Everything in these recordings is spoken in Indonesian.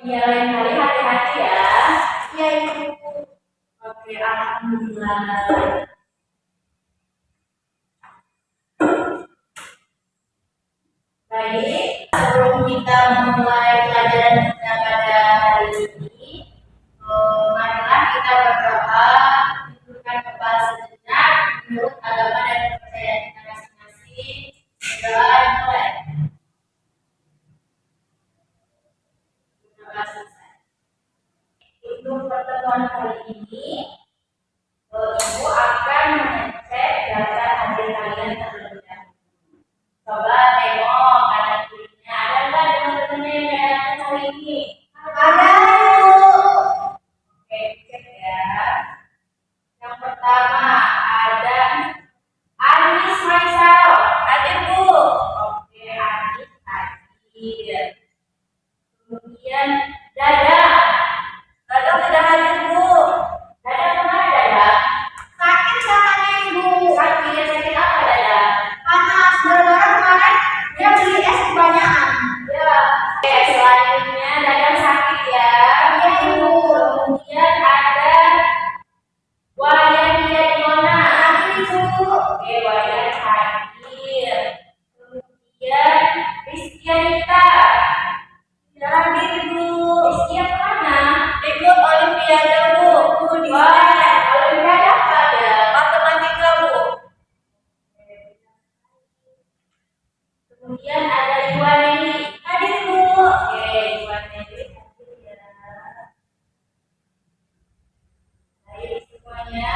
Iya, lain kali hati-hati ya. Iya, Ibu. Oke, alhamdulillah. Baik, sebelum kita memulai pelajaran kita pada hari ini, marilah kita berdoa, tundukkan kepala sejenak menurut agama dan kepercayaan kita masing-masing. Berdoa dimulai. Berdoa selesai. Untuk pertemuan kali ini, Ibu akan mengecek data hadir kalian terlebih dahulu. Coba tengok kanan kirinya, ada nggak teman-temannya yang datang hari ini? Ada, Bu. Oke, cek ya. Yang pertama ada Anis Maisal, hadir Bu. Oke, Anis hadir. Kemudian Dada, Dada sudah hadir Bu. Dada kemana Dada? Sakit katanya, Ibu. Sakit apa Dada? Panas, gara-gara kemarin dia beli es kebanyakan. Ya, oke, selanjutnya Dadang sakit ya. Iya, Ibu. Kemudian ada Wayan dia di mana? Sakit, Ibu. Oke, Wayan hadir. Kemudian Rizkyanita. Tidak hadir, Ibu. Rizkya kemana? Ikut Olimpiade, Bu. Wah, Olimpiade apa ya? Matematika, Bu. Kemudian ada Iwan Nelly. Hadir, Bu. Oke, Iwan Nelly hadir ya. Baik semuanya.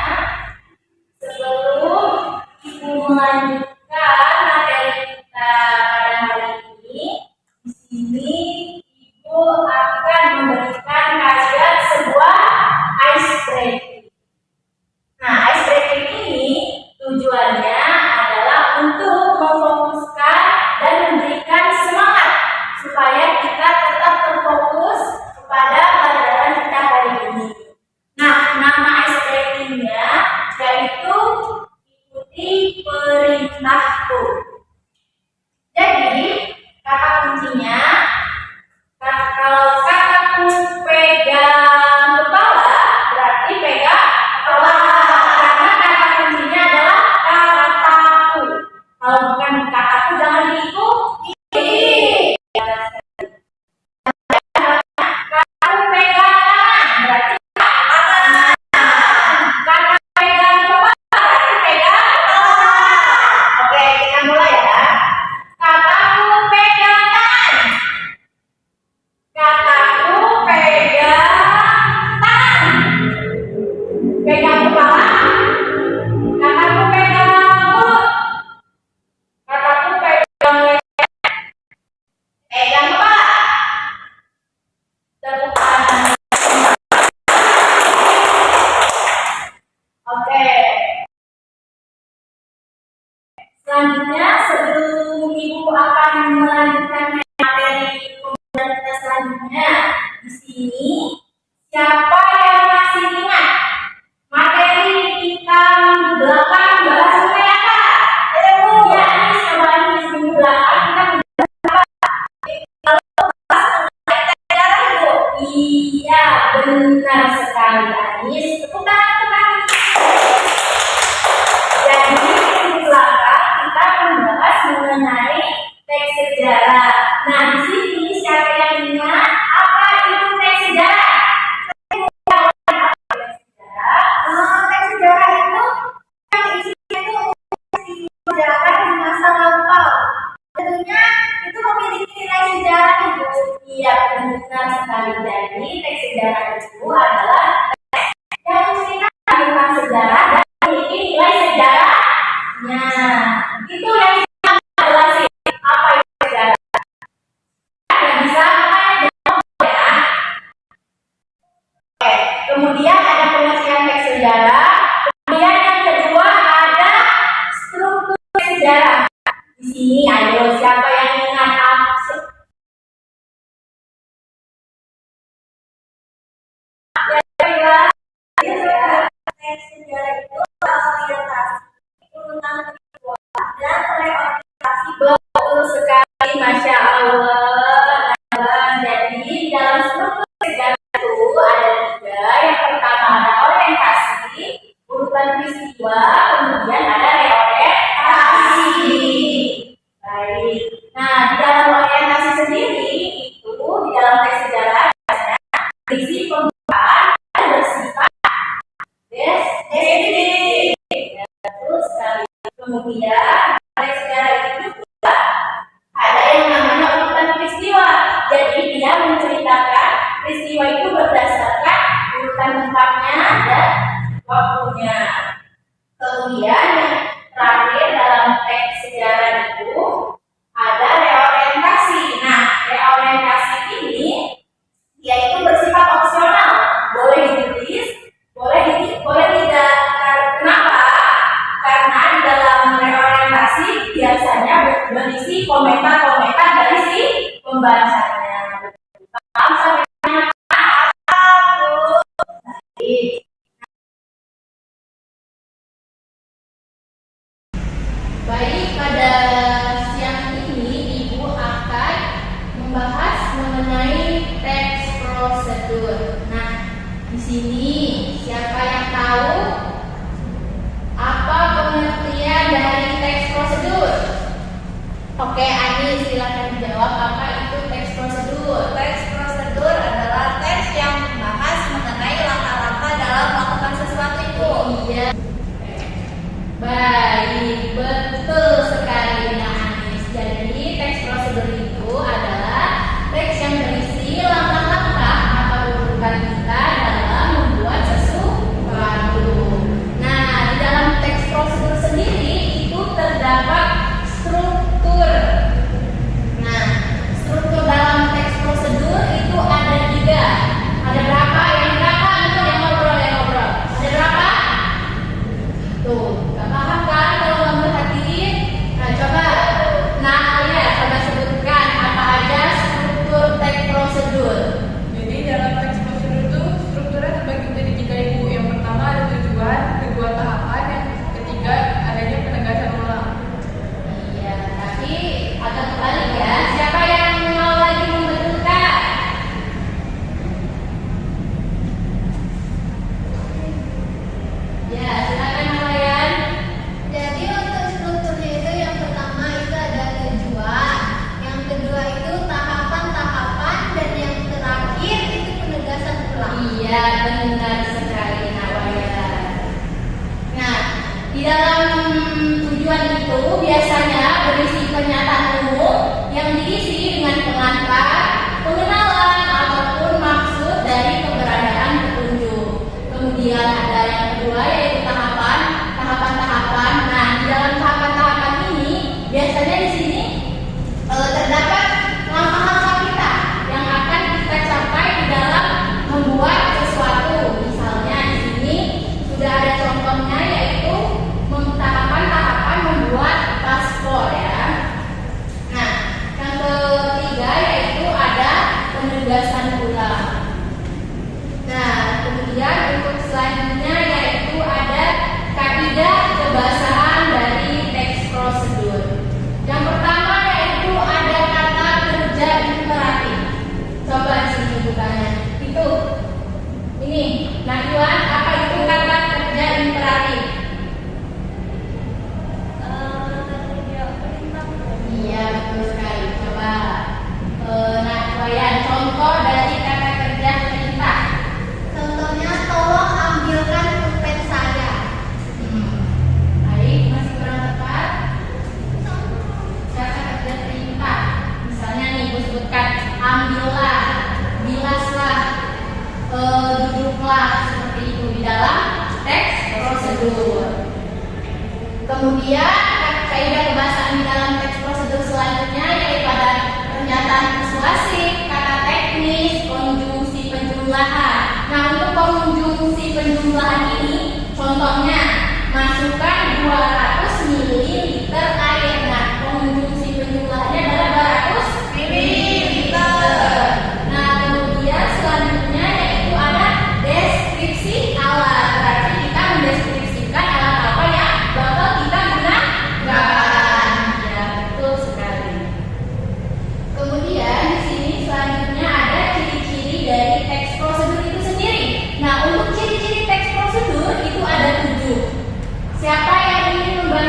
Sebelum Ibu melanjutkan materi kita pada hari ini, di sini Ibu akan memberikan kalian sebuah ice breaking. Nah, ice breaking ini tujuannya adalah untuk memfokuskan dan memberikan semangat supaya kita tetap terfokus kepada pelajaran kita hari ini. Nah, nama ice breakingnya yaitu ikuti perintahku. Jadi, kata kuncinya, kalau kataku pegang kepala, berarti pegang kepala. Karena kata kuncinya adalah kataku. Kalau bukan kataku, jangan diikuti. Kataku pegang tangan, berarti tangan. Kata pegang kepala, berarti pegang kepala. Oke, kita mulai ya. Kataku pegang tangan. Kataku pegang tangan. Pegang kepala. Kataku pegang mulut. Kataku pegang leher. Pegang kepala. Tepuk tangan. Oke. Selanjutnya, sebelum Ibu akan melanjutkan materi pembelajaran kita selanjutnya, di sini siapa yang masih ingat materi kita minggu belakang bahas mengenai apa? Ya, ini coba minggu belakang kita mengenai Bu. Iya, benar sekali Anis. Tepuk tangan. Jadi minggu belakang kita membahas mengenai teks sejarah. Nah, di sini siapa yang ingat apa itu teks sejarah? Teks sejarah itu yang isinya itu sejarah di masa lampau. Tentunya itu memiliki nilai sejarah, Ibu. Iya, benar sekali. Jadi teks sejarah itu adalah yang menceritakan tentang sejarah dan memiliki nilai sejarahnya. Itu yang kita jelasin apa itu sejarah. Yang bisa jawab ya. Oke, kemudian ada pengertian teks sejarah. Kemudian yang kedua ada struktur teks sejarah. Di sini ayo siapa yang ingat Teks sejarah itu orientasi urutan kedua dan reorientasi. betul sekali, Masya Allah. Jadi dalam struktur berisi pembukaan dan bersifat deskriptif. Betul sekali. Kemudian pada sejarah itu juga ada yang namanya urutan peristiwa. Jadi dia menceritakan peristiwa itu berdasarkan urutan tempatnya dan waktunya. Kemudian yang terakhir dalam teks sejarah itu ada reorientasi. Nah, reorientasi ini yaitu bersifat opsional, boleh ditulis, boleh tidak. Kenapa? Karena di dalam reorientasi biasanya berisi komentar-komentar dari si pembacanya. Paham sampai mana? Baik, pada siang ini Ibu akan membahas mengenai teks prosedur. Nah, di sini siapa yang tahu apa pengertian dari teks prosedur? Oke, Ani silakan jawab apa itu teks prosedur. Teks prosedur adalah teks yang membahas mengenai langkah-langkah dalam melakukan sesuatu itu. Iya. Baik, betul sekali Nah Anis. Jadi teks prosedur itu adalah teks yang berisi langkah-langkah atau urutan kita dalam membuat sesuatu. Nah, di dalam teks prosedur sendiri itu terdapat struktur. Nah, struktur dalam teks prosedur itu ada 3. Ada berapa? Yang berapa? Itu yang ngobrol. Ada berapa? Tuh, gak paham kan kalau nggak perhatiin? Nah, coba sebutkan apa aja struktur teks prosedur. Jadi dalam teks prosedur itu strukturnya terbagi menjadi 3 Ibu. Yang pertama ada tujuan, kedua tahapan, yang ketiga adanya penegasan ulang. Iya, tapi agak kebalik ya. Siapa yang mau lagi membetulkan? Ya, silakan Malayan. Jadi untuk strukturnya itu yang pertama itu ada tujuan, yang kedua itu tahapan-tahapan, dan yang terakhir itu penegasan ulang. Iya, benar sekali Nawaya. Nah, di dalam tujuan itu biasanya berisi pernyataan umum yang diisi dengan pengantar, pengenalan ataupun maksud dari keberadaan petunjuk. Kemudian ada yang kedua yaitu tahapan-tahapan. Nah, di dalam tahapan-tahapan ini biasanya di sini terdapat langkah-langkah kita yang akan kita capai di dalam membuat sesuatu. Misalnya di sini sudah ada contohnya yaitu tahapan-tahapan membuat paspor ya. Nah, yang ketiga yaitu ada penegasan ulang. Nah, kemudian untuk selanjutnya yaitu ada kaidah kebahasaan dari teks prosedur. Yang pertama yaitu ada kata kerja imperatif. Coba di sini bukannya. Itu. Ini. Nah, Iwan, apa itu kata kerja imperatif? Iya, betul sekali. Coba. Nah, Wayan, contoh dari kata kerja perintah. Contohnya, tolong ambilkan pulpen saya. Baik, masih kurang tepat. Kata kerja perintah. Misalnya nih, gue sebutkan ambillah, bilaslah, duduklah, seperti itu di dalam teks prosedur. Kemudian kaidah kebahasaan di dalam teks prosedur selanjutnya yaitu ada pernyataan persuasif, kata teknis, konjungsi penjumlahan. Nah, untuk konjungsi penjumlahan ini contohnya masukkan 200 ml air. Nah, konjungsi penjumlahannya adalah 200 ml. Nah, kemudian selanjutnya yaitu ada deskripsi alat. Berarti kita mendeskripsikan alat apa yang bakal kita gunakan. Ya, betul sekali. Kemudian di sini selanjutnya ada ciri-ciri dari teks prosedur itu sendiri. Nah, untuk ciri-ciri teks prosedur itu ada 7. Siapa yang ingin membantu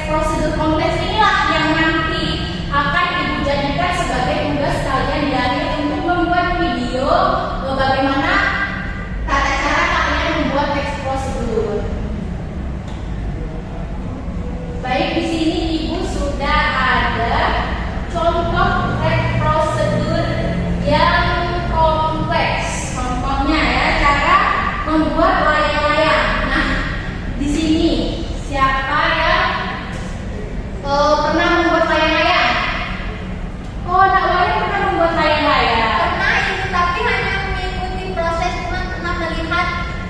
prosedur kompleks inilah yang nanti akan Ibu jadikan sebagai tugas kalian dari untuk membuat video bagaimana tata cara kalian membuat teks prosedur. Baik, di sini Ibu sudah ada contoh teks prosedur yang kompleks. Contohnya ya, cara membuat layang-layang. Nah, di sini siapa yang pernah membuat layang-layang? Oh, Nak Waya pernah membuat layang-layang. Pernah itu, tapi hanya mengikuti proses, cuma pernah melihat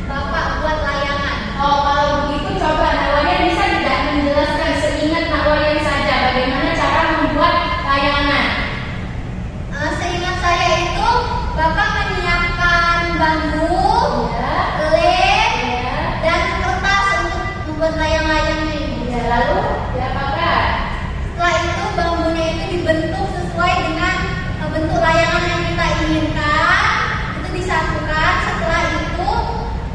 Bapak buat layangan. Oh, kalau begitu coba Nak Waya bisa tidak menjelaskan seingat Nak Waya saja bagaimana cara membuat layangan? Seingat saya itu Bapak menyiapkan bambu, Ya, lem, ya, dan kertas untuk membuat layang-layangnya Ibu. ya. Lalu diapakan? Setelah itu bambunya itu dibentuk sesuai dengan bentuk layangan yang kita inginkan. Itu disatukan. Setelah itu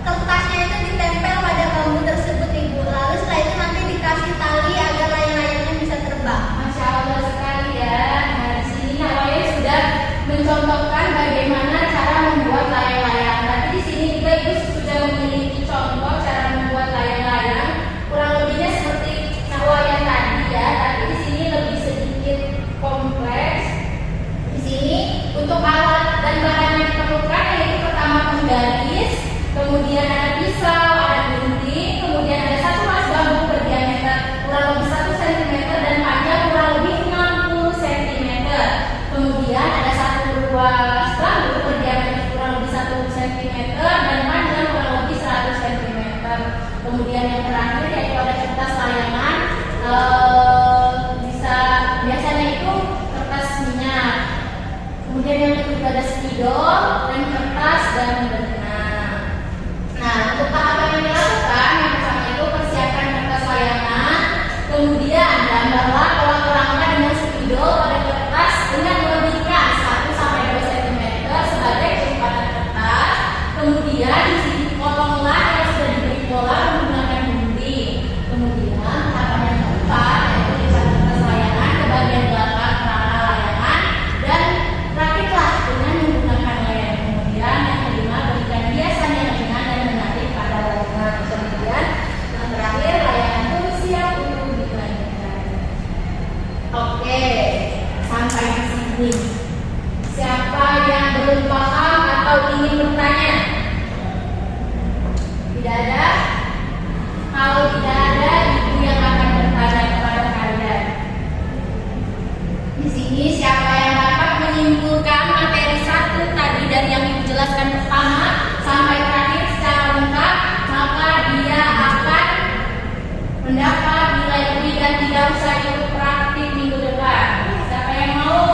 kertasnya itu ditempel pada bambu tersebut Ibu. Lalu setelah itu nanti dikasih tali agar layang-layangnya bisa terbang. Masya Allah sekali ya. Nah, di sini Nak Waya sudah mencontohkan bagaimana cara membuat layang-layang. Tapi di sini juga Ibu sudah memiliki contoh cara membuat layang-layang. Kurang lebihnya seperti Nak Waya tadi ya. Tapi di sini lebih sedikit kompleks. Di sini untuk alat dan bahan yang diperlukan yaitu pertama penggaris, kemudian ada pisau, ada gunting, kemudian ada satu mas bambu berdiameter kurang lebih 1 cm dan panjang kurang lebih 60 cm. Kemudian ada satu ruas bambu berdiameter kurang lebih 1 cm dan panjang kurang lebih 100 cm. Kemudian yang terakhir yaitu ada kertas layangan, biasanya itu kertas minyak. Kemudian yang ketiga ada spidol dan kertas dan benang. Nah, untuk tahapan yang dilakukan yang pertama itu persiapkan kertas layangan, kemudian gambarlah kolang-kolangnya dengan spidol pada kertas dengan melebihkan 1 sampai 2 cm sebagai kecepatan kertas. Kemudian di sini potonglah yang sudah diberi pola menggunakan gunting. Kemudian tahapan yang keempat yaitu lipat kertas layangan ke bagian belakang kerangka layangan dan rakitlah dengan menggunakan lem. Kemudian yang kelima berikan hiasan yang ringan dan menarik pada layangan. Kemudian yang terakhir layangan pun siap untuk dilanjutkan. Oke, sampai di sini. Siapa yang belum paham atau ingin bertanya? Tidak ada? Kalau tidak ada, Ibu yang akan bertanya kepada kalian. Di sini siapa yang dapat menyimpulkan materi 1 tadi dari yang Ibu jelaskan pertama sampai terakhir secara lengkap, maka dia akan mendapat nilai lebih dan tidak usah ikut praktik minggu depan. Siapa yang mau?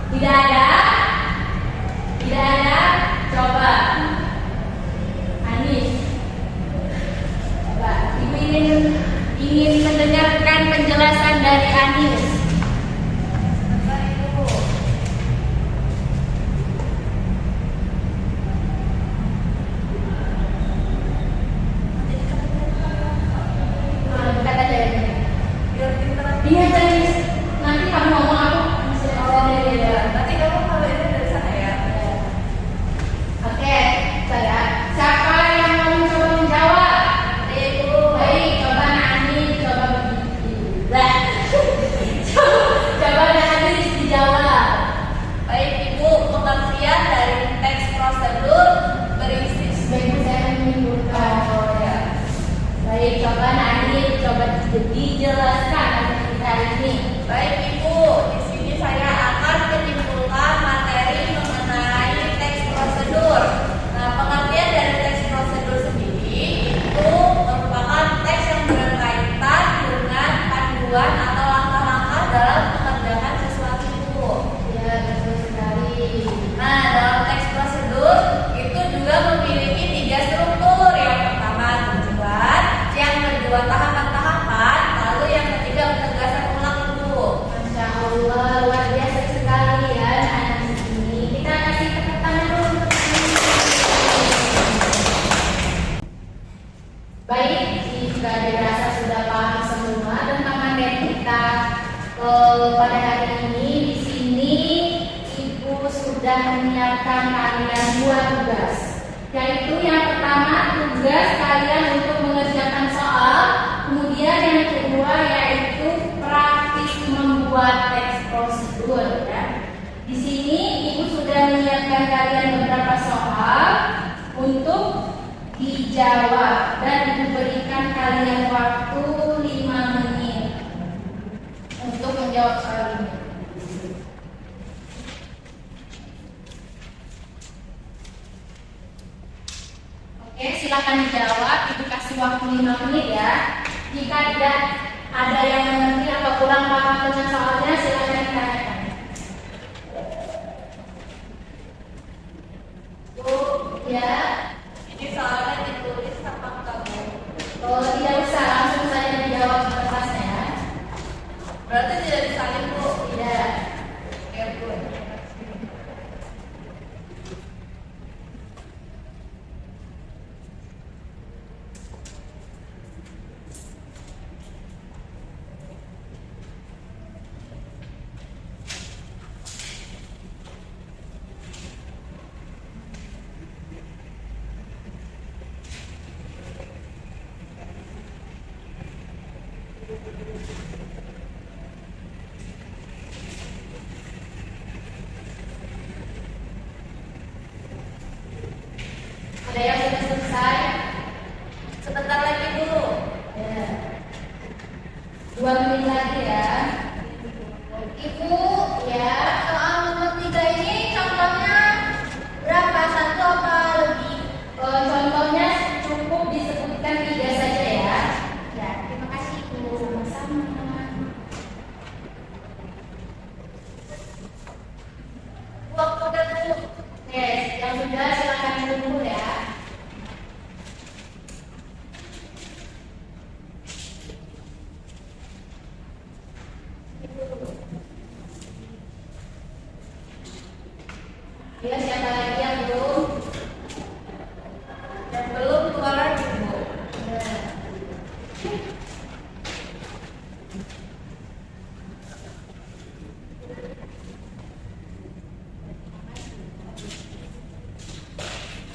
Tidak ada? Tidak ada? Coba Anis. Coba Ibu ingin mendengarkan penjelasan dari Anis. Dekat aja ya. Iya, jadi nanti kamu ngomong aku. Nanti kamu kalau ini dari sana ya. Oke, siapa yang mau mencoba menjawab? Ibu, baik, coba Nani, coba begitu. Coba Nani dijawab. Baik Ibu, pengertian dari teks prosedur berisi Baik, saya menyimpulkan. Oh ya. Baik, coba Nani, coba dijelaskan kita ini. Baik Ibu, di sini saya akan menyimpulkan materi mengenai teks prosedur. Nah, pengertian dari teks prosedur sendiri itu merupakan teks yang berkaitan dengan panduan atau langkah-langkah dalam mengerjakan sesuatu Ibu. Ya, betul sekali. Nah, dalam teks prosedur itu juga memiliki 3 struktur. Yang pertama tujuan, yang kedua tahapan-tahapan, lalu yang ketiga penegasan ulang Ibu. Baik, jika dirasa sudah paham semua tentang materi kita pada hari ini, di sini Ibu sudah menyiapkan kalian dua tugas, yaitu yang pertama tugas kalian untuk mengerjakan soal, kemudian yang kedua yaitu praktik membuat teks prosedur. Ya. Di sini Ibu sudah menyiapkan kalian beberapa soal untuk dijawab dan diberikan kalian waktu 5 menit untuk menjawab soal ini. Oke, silakan dijawab. Ibu kasih waktu 5 menit ya. Jika tidak ada yang mengerti atau kurang paham dengan soalnya, silakan ditanyakan. Bu, ya. Ini soalnya ditulis apa kamu? Oh, tidak usah, langsung saja dijawab kertasnya ya. Berarti tidak disalin, Bu. Tidak. Oke, Bu. Ada yang sudah selesai? Sebentar lagi, Bu. Ya. 2 menit lagi ya. Ibu, ya, soal nomor 3 ini contohnya berapa? 1 apa lebih? Contohnya cukup disebutkan 3 saja ya. Ya, terima kasih Ibu. Sama-sama. Waktu udah, Bu. Oke, yang sudah silakan menunggu ya. Ayo, siapa lagi yang belum? Yang belum keluar lagi, Bu.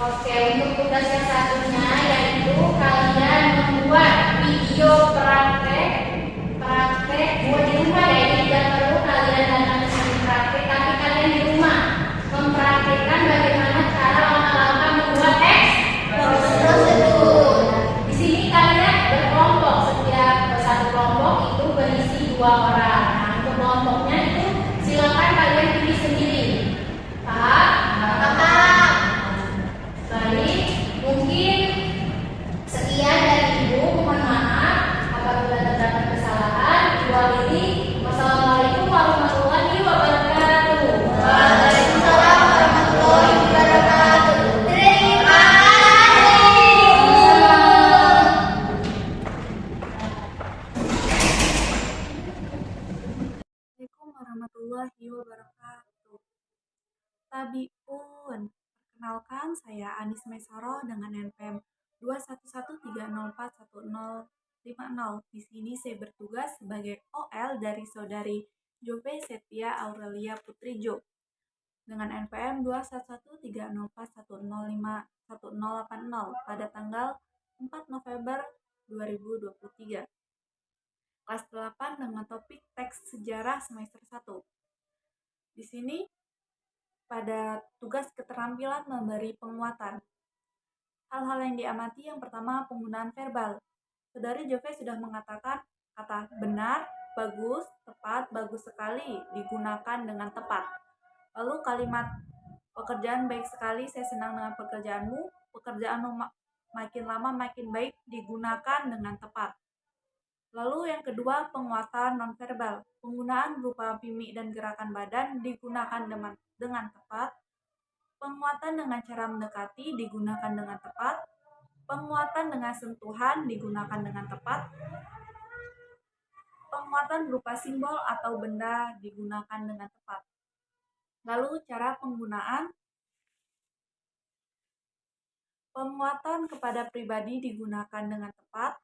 Oke, untuk tugas yang satunya yaitu kalian membuat video praktek buat di rumah ya. Jadi tidak perlu kalian datang ke sini praktek, tapi kalian di rumah mempraktekkan bagaimana cara langkah-langkah membuat teks prosedur. Di sini kalian berkelompok, setiap satu kelompok itu berisi 2 orang. Nah, untuk kelompoknya itu silakan kalian pilih sendiri. Paham? Paham. Baik, mungkin sekian dari Ibu. Mohon maaf apabila terdapat kesalahan. Wassalamualaikum warahmatullahi wabarakatuh. Waalaikumsalam warahmatullahi wabarakatuh. Terima kasih. Assalamualaikum warahmatullahi wabarakatuh. Tabiun. Perkenalkan, saya Anis Mesaro dengan NPM 21130410050. Di sini saya bertugas sebagai OL dari saudari Jove Setia Aurelia Putri Jo dengan NPM 2113041051080 pada tanggal 4 November 2023. Kelas 8 dengan topik teks sejarah semester 1. Di sini pada tugas keterampilan memberi penguatan. Hal-hal yang diamati yang pertama penggunaan verbal. Saudari Jove sudah mengatakan kata benar, bagus, tepat, bagus sekali digunakan dengan tepat. Lalu kalimat pekerjaan baik sekali, saya senang dengan pekerjaanmu, pekerjaanmu makin lama makin baik digunakan dengan tepat. Lalu yang kedua penguatan nonverbal. Penggunaan berupa mimik dan gerakan badan digunakan dengan tepat. Penguatan dengan cara mendekati digunakan dengan tepat. Penguatan dengan sentuhan digunakan dengan tepat. Penguatan berupa simbol atau benda digunakan dengan tepat. Lalu cara penggunaan Penguatan kepada pribadi digunakan dengan tepat.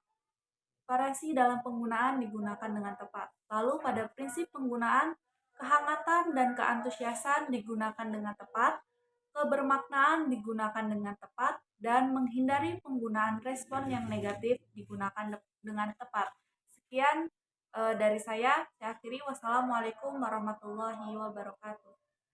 Variasi dalam penggunaan digunakan dengan tepat. Lalu pada prinsip penggunaan, kehangatan dan keantusiasan digunakan dengan tepat, kebermaknaan digunakan dengan tepat, dan menghindari penggunaan respon yang negatif digunakan dengan tepat. Sekian dari saya akhiri. Wassalamualaikum warahmatullahi wabarakatuh.